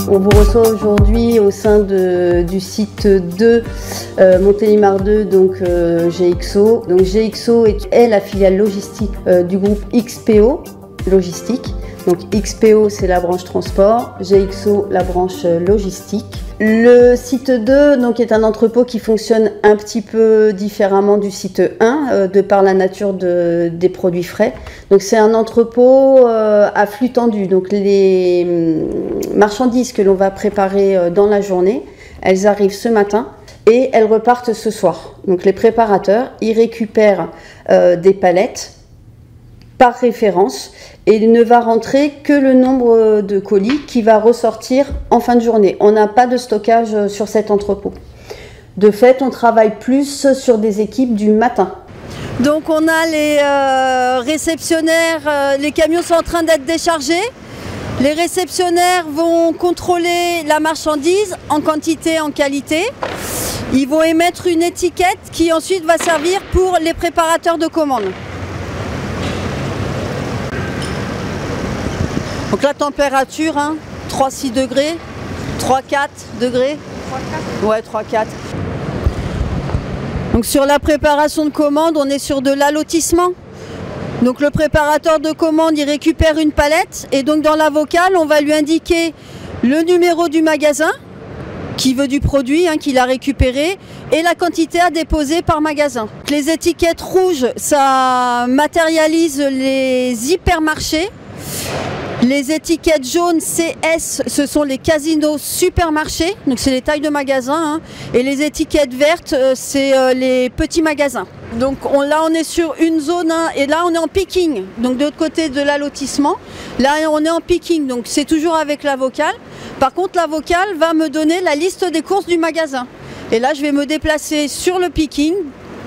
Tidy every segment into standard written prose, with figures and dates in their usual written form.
On vous reçoit aujourd'hui au sein du site 2, Montélimar 2, donc GXO. Donc GXO est la filiale logistique du groupe XPO Logistique. Donc XPO, c'est la branche transport, GXO, la branche logistique. Le site 2 donc, est un entrepôt qui fonctionne un petit peu différemment du site 1, de par la nature des produits frais. Donc c'est un entrepôt à flux tendu. Donc les marchandises que l'on va préparer dans la journée, elles arrivent ce matin et elles repartent ce soir. Donc les préparateurs, ils récupèrent des palettes par référence et il ne va rentrer que le nombre de colis qui va ressortir en fin de journée. On n'a pas de stockage sur cet entrepôt. De fait, on travaille plus sur des équipes du matin. Donc on a les réceptionnaires, les camions sont en train d'être déchargés. Les réceptionnaires vont contrôler la marchandise en quantité, en qualité. Ils vont émettre une étiquette qui ensuite va servir pour les préparateurs de commandes. Donc la température, 3-6 degrés, 3-4 degrés. 3-4 ? Ouais, 3-4. Donc sur la préparation de commande, on est sur de l'allotissement. Donc le préparateur de commande, il récupère une palette et donc dans la vocale, on va lui indiquer le numéro du magasin qui veut du produit, qu'il a récupéré, et la quantité à déposer par magasin. Les étiquettes rouges, ça matérialise les hypermarchés. Les étiquettes jaunes CS, ce sont les casinos supermarchés, donc c'est les tailles de magasins, et les étiquettes vertes, c'est les petits magasins. Donc là on est sur une zone, et là on est en picking, donc de l'autre côté de l'allotissement, là on est en picking, donc c'est toujours avec la vocale. Par contre la vocale va me donner la liste des courses du magasin. Et là je vais me déplacer sur le picking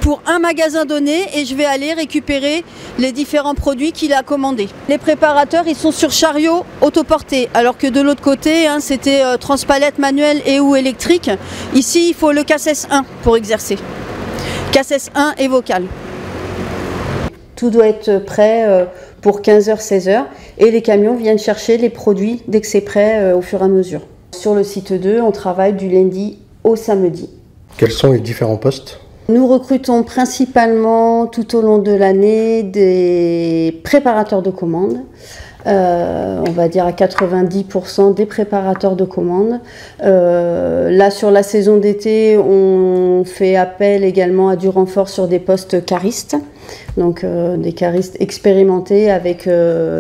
pour un magasin donné et je vais aller récupérer les différents produits qu'il a commandés. Les préparateurs, ils sont sur chariot autoporté, alors que de l'autre côté, c'était transpalette manuel et ou électrique. Ici, il faut le CACES 1 pour exercer. CACES 1 et vocal. Tout doit être prêt pour 15h, 16h et les camions viennent chercher les produits dès que c'est prêt au fur et à mesure. Sur le site 2, on travaille du lundi au samedi. Quels sont les différents postes ? Nous recrutons principalement tout au long de l'année des préparateurs de commandes, on va dire à 90% des préparateurs de commandes. Là sur la saison d'été, on fait appel également à du renfort sur des postes caristes, donc des caristes expérimentés avec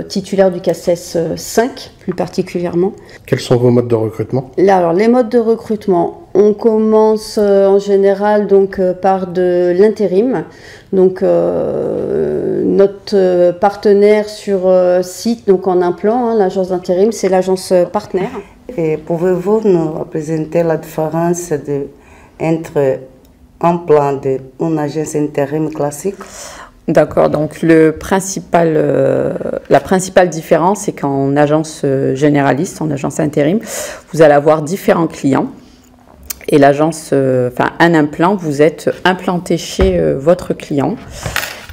titulaire du CACES 5 plus particulièrement. Quels sont vos modes de recrutement ? Là, alors les modes de recrutement. On commence en général donc par de l'intérim. Donc notre partenaire sur site, donc en implant, l'agence d'intérim, c'est l'agence partenaire. Et pouvez-vous nous présenter la différence entre un plan d'une agence intérim classique? D'accord, donc la principale différence, c'est qu'en agence généraliste, en agence intérim, vous allez avoir différents clients. Et l'agence, un implant, vous êtes implanté chez votre client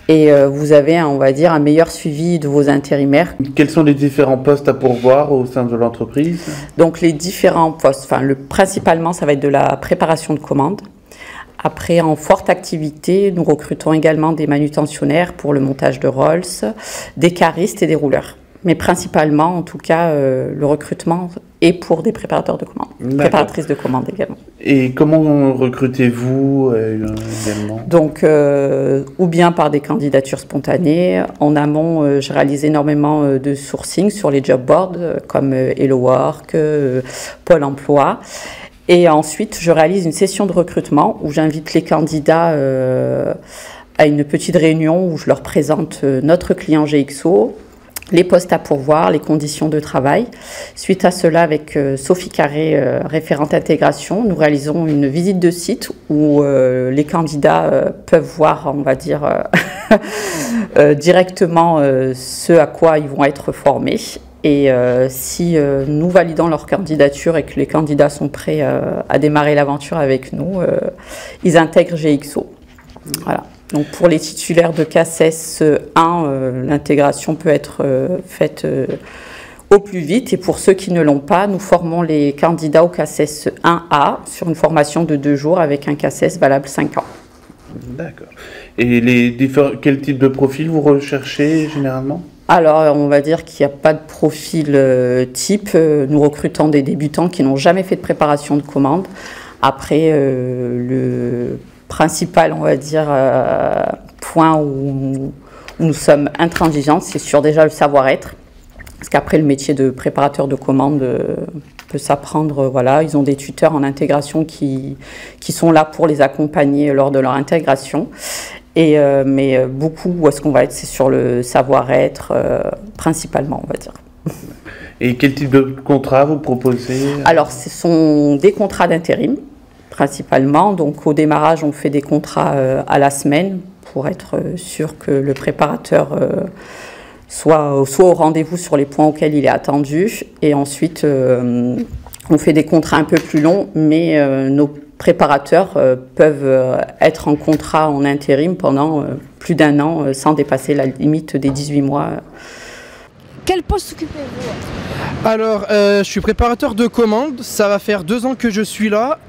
et vous avez, on va dire, un meilleur suivi de vos intérimaires. Quels sont les différents postes à pourvoir au sein de l'entreprise? Donc les différents postes, principalement, ça va être de la préparation de commandes. Après, en forte activité, nous recrutons également des manutentionnaires pour le montage de rolls, des caristes et des rouleurs. Mais principalement, en tout cas, le recrutement est pour des préparateurs de commandes, préparatrices de commandes également. Et comment recrutez-vous également? Donc, ou bien par des candidatures spontanées. En amont, je réalise énormément de sourcing sur les job boards comme Hello Work, Pôle Emploi. Et ensuite, je réalise une session de recrutement où j'invite les candidats à une petite réunion où je leur présente notre client GXO, les postes à pourvoir, les conditions de travail. Suite à cela, avec Sophie Carré, référente intégration, nous réalisons une visite de site où les candidats peuvent voir, on va dire, directement ce à quoi ils vont être formés. Et si nous validons leur candidature et que les candidats sont prêts à démarrer l'aventure avec nous, ils intègrent GXO. Voilà. Donc pour les titulaires de CACES 1, l'intégration peut être faite au plus vite. Et pour ceux qui ne l'ont pas, nous formons les candidats au CACES 1A sur une formation de 2 jours avec un CACES valable 5 ans. D'accord. Et quel type de profil vous recherchez généralement? Alors, on va dire qu'il n'y a pas de profil type. Nous recrutons des débutants qui n'ont jamais fait de préparation de commande. Après, le principal, on va dire, point où nous sommes intransigeants, c'est sur déjà le savoir-être. Parce qu'après, le métier de préparateur de commande peut s'apprendre. Voilà, ils ont des tuteurs en intégration qui sont là pour les accompagner lors de leur intégration. Mais beaucoup, où est-ce qu'on va être, c'est sur le savoir-être, principalement, on va dire. Et quel type de contrat vous proposez? Alors, ce sont des contrats d'intérim, principalement. Donc, au démarrage, on fait des contrats à la semaine pour être sûr que le préparateur soit au rendez-vous sur les points auxquels il est attendu. Et ensuite, on fait des contrats un peu plus longs, mais nos préparateurs peuvent être en contrat en intérim pendant plus d'1 an sans dépasser la limite des 18 mois. Quel poste occupez-vous? Alors, je suis préparateur de commande. Ça va faire 2 ans que je suis là.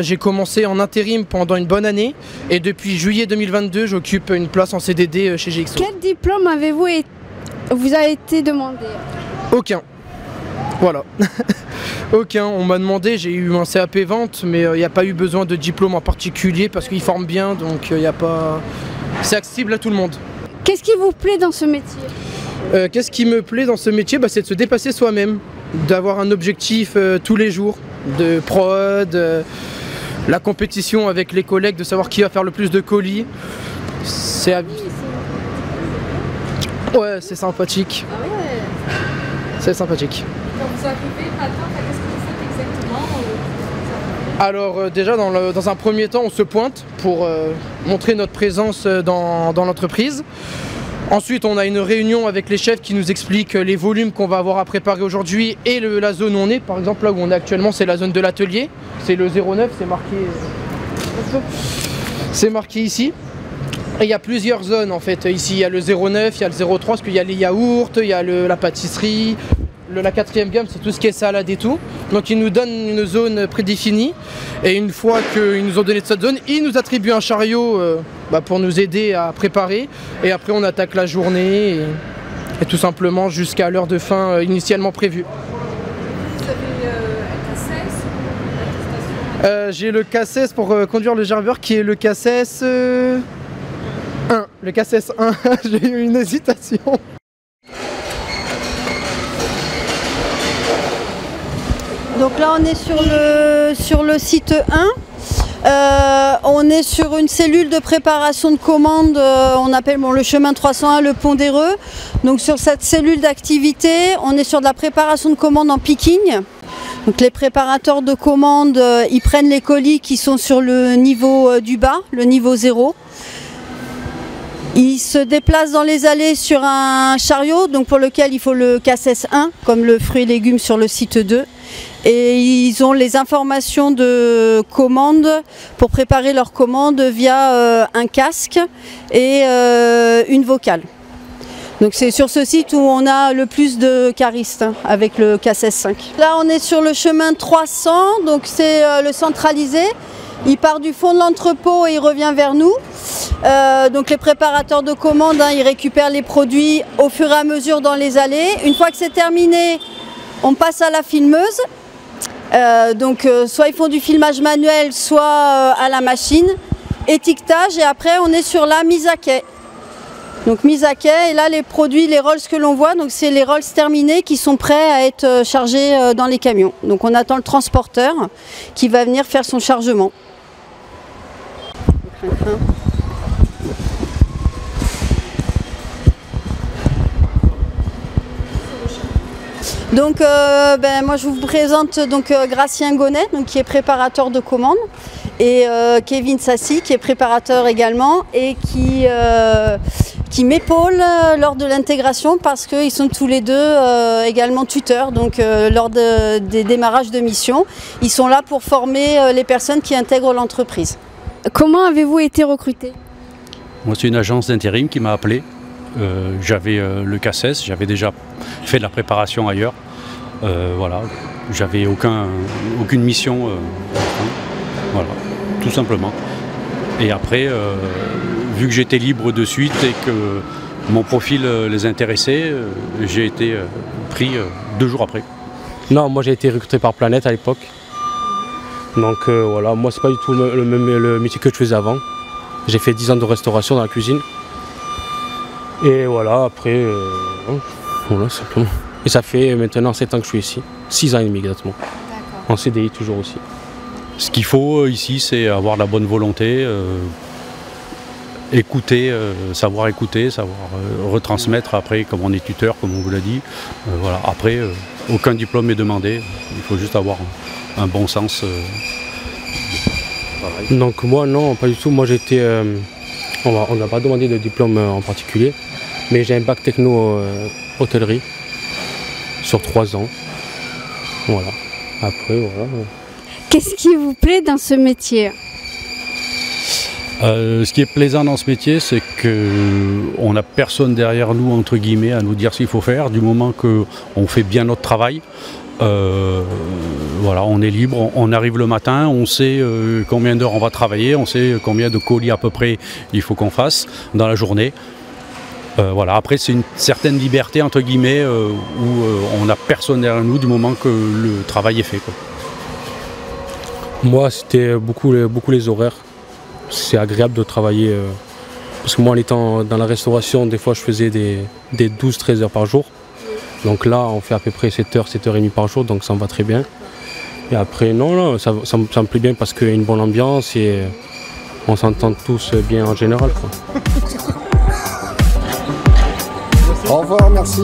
J'ai commencé en intérim pendant une bonne année. Et depuis juillet 2022, j'occupe une place en CDD chez GXO. Quel diplôme vous a été demandé? Aucun. Voilà. Aucun. On m'a demandé, j'ai eu un CAP vente, mais il n'y a pas eu besoin de diplôme en particulier parce qu'ils forment bien, donc il n'y a pas... C'est accessible à tout le monde. Qu'est-ce qui vous plaît dans ce métier? Qu'est-ce qui me plaît dans ce métier? C'est de se dépasser soi-même, d'avoir un objectif tous les jours, de prod, la compétition avec les collègues, de savoir qui va faire le plus de colis. Ouais, c'est sympathique. Ah ouais. C'est sympathique. Quand vous arrivez le matin, qu'est-ce que vous faites exactement? Alors déjà, dans un premier temps, on se pointe pour montrer notre présence dans l'entreprise. Ensuite, on a une réunion avec les chefs qui nous expliquent les volumes qu'on va avoir à préparer aujourd'hui et la zone où on est. Par exemple, là où on est actuellement, c'est la zone de l'atelier. C'est le 09, c'est marqué ici. Et il y a plusieurs zones en fait. Ici, il y a le 09, il y a le 03, parce qu'il y a les yaourts, il y a la pâtisserie. La 4e gamme, c'est tout ce qui est salade et tout. Donc ils nous donnent une zone prédéfinie. Et une fois qu'ils nous ont donné cette zone, ils nous attribuent un chariot pour nous aider à préparer. Et après on attaque la journée et tout simplement jusqu'à l'heure de fin initialement prévue. Vous avez un CACES? J'ai le CACES pour conduire le gerbeur qui est le CACES 1. Le CACES 1, j'ai eu une hésitation. Donc là, on est sur le site 1. On est sur une cellule de préparation de commande, on appelle le chemin 301, le Pont d'Ereux. Donc sur cette cellule d'activité, on est sur de la préparation de commande en picking. Donc les préparateurs de commande, ils prennent les colis qui sont sur le niveau du bas, le niveau 0. Ils se déplacent dans les allées sur un chariot, donc pour lequel il faut le CACES 1, comme le fruit et légumes sur le site 2. Et ils ont les informations de commande pour préparer leur commande via un casque et une vocale. Donc c'est sur ce site où on a le plus de caristes avec le CACES 5. Là on est sur le chemin 300, donc c'est le centralisé. Il part du fond de l'entrepôt et il revient vers nous. Donc les préparateurs de commande, ils récupèrent les produits au fur et à mesure dans les allées. Une fois que c'est terminé, on passe à la filmeuse. Soit ils font du filmage manuel, soit à la machine. Étiquetage et après on est sur la mise à quai. Donc mise à quai et là les produits, les rolls que l'on voit, donc c'est les rolls terminés qui sont prêts à être chargés dans les camions. Donc on attend le transporteur qui va venir faire son chargement. Donc moi je vous présente Gracien Gonnet, qui est préparateur de commande, et Kevin Sassi qui est préparateur également et qui m'épaule lors de l'intégration parce qu'ils sont tous les deux également tuteurs, donc lors des démarrages de mission, ils sont là pour former les personnes qui intègrent l'entreprise. Comment avez-vous été recruté? Moi, c'est une agence d'intérim qui m'a appelé. J'avais le CACES, j'avais déjà fait de la préparation ailleurs. Voilà, j'avais aucune mission. Voilà, tout simplement. Et après, vu que j'étais libre de suite et que mon profil les intéressait, j'ai été pris 2 jours après. Non, moi j'ai été recruté par Planète à l'époque. Donc voilà, moi c'est pas du tout le métier que je faisais avant. J'ai fait 10 ans de restauration dans la cuisine. Et voilà, après, voilà simplement. Et ça fait maintenant 7 ans que je suis ici. 6 ans et demi exactement. En CDI toujours aussi. Ce qu'il faut ici, c'est avoir la bonne volonté, écouter, savoir retransmettre après, comme on est tuteur, comme on vous l'a dit. Voilà. Après, aucun diplôme est demandé, il faut juste avoir un bon sens. Donc moi non, pas du tout. Moi j'étais, on n'a pas demandé de diplôme en particulier, mais j'ai un bac techno hôtellerie sur 3 ans. Voilà. Après voilà. Qu'est-ce qui vous plaît dans ce métier ? Ce qui est plaisant dans ce métier, c'est qu'on n'a personne derrière nous, entre guillemets, à nous dire ce qu'il faut faire. Du moment qu'on fait bien notre travail, voilà, on est libre, on arrive le matin, on sait combien d'heures on va travailler, on sait combien de colis à peu près il faut qu'on fasse dans la journée. Voilà. Après, c'est une certaine liberté, entre guillemets, où on n'a personne derrière nous du moment que le travail est fait, quoi. Moi, c'était beaucoup les horaires. C'est agréable de travailler. Parce que moi, en étant dans la restauration, des fois, je faisais des 12-13 heures par jour. Donc là, on fait à peu près 7 heures, 7h30 par jour, donc ça me va très bien. Et après, non, ça me plaît bien parce qu'il y a une bonne ambiance et on s'entend tous bien en général, quoi. Au revoir, merci.